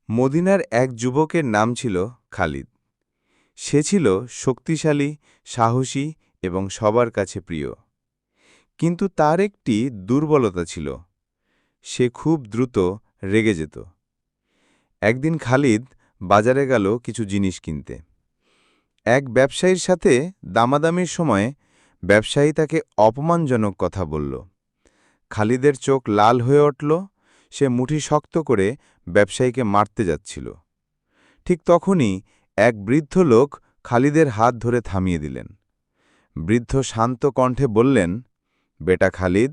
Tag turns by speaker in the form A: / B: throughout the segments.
A: মদিনার এক যুবকের নাম ছিল খালিদ। সে ছিল শক্তিশালী, সাহসী এবং সবার কাছে প্রিয়। কিন্তু তার একটি দুর্বলতা ছিল, সে খুব দ্রুত রেগে যেত। একদিন খালিদ বাজারে গেল কিছু জিনিস কিনতে। এক ব্যবসায়ীর সাথে দামাদামির সময় ব্যবসায়ী তাকে অপমানজনক কথা বলল। খালিদের চোখ লাল হয়ে উঠল, সে মুঠি শক্ত করে ব্যবসায়ীকে মারতে যাচ্ছিল। ঠিক তখনই এক বৃদ্ধ লোক খালিদের হাত ধরে থামিয়ে দিলেন। বৃদ্ধ শান্ত কণ্ঠে বললেন, বেটা খালিদ,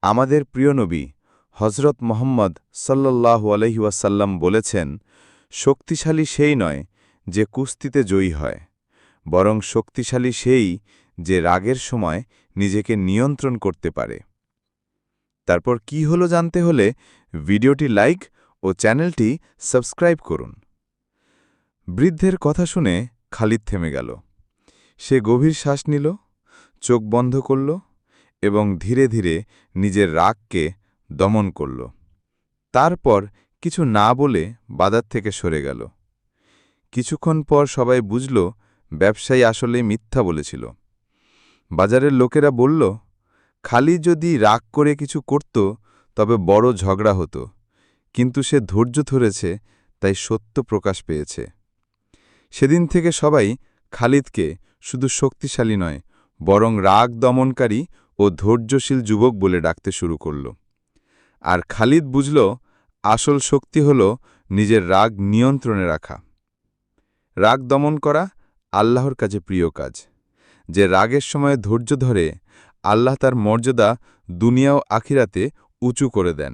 A: আমাদের প্রিয় নবী হজরত মোহাম্মদ সাল্লাল্লাহু আলাইহি ওয়াসাল্লাম বলেছেন, শক্তিশালী সেই নয় যে কুস্তিতে জয়ী হয়, বরং শক্তিশালী সেই যে রাগের সময় নিজেকে নিয়ন্ত্রণ করতে পারে। তারপর কি হলো জানতে হলে ভিডিওটি লাইক ও চ্যানেলটি সাবস্ক্রাইব করুন। বৃদ্ধের কথা শুনে খালিদ থেমে গেল। সে গভীর শ্বাস নিল, চোখ বন্ধ করল এবং ধীরে ধীরে নিজের রাগকে দমন করল। তারপর কিছু না বলে বাজার থেকে সরে গেল। কিছুক্ষণ পর সবাই বুঝল ব্যবসায়ী আসলে মিথ্যা বলেছিল। বাজারের লোকেরা বলল, খালিদ যদি রাগ করে কিছু করত তবে বড় ঝগড়া হতো, কিন্তু সে ধৈর্য ধরেছে, তাই সত্য প্রকাশ পেয়েছে। সেদিন থেকে সবাই খালিদকে শুধু শক্তিশালী নয়, বরং রাগ দমনকারী ও ধৈর্যশীল যুবক বলে ডাকতে শুরু করল। আর খালিদ বুঝল, আসল শক্তি হল নিজের রাগ নিয়ন্ত্রণে রাখা। রাগ দমন করা আল্লাহর কাছে প্রিয় কাজ। যে রাগের সময় ধৈর্য ধরে, আল্লাহ তার মর্যাদা দুনিয়া ও আখিরাতে উঁচু করে দেন।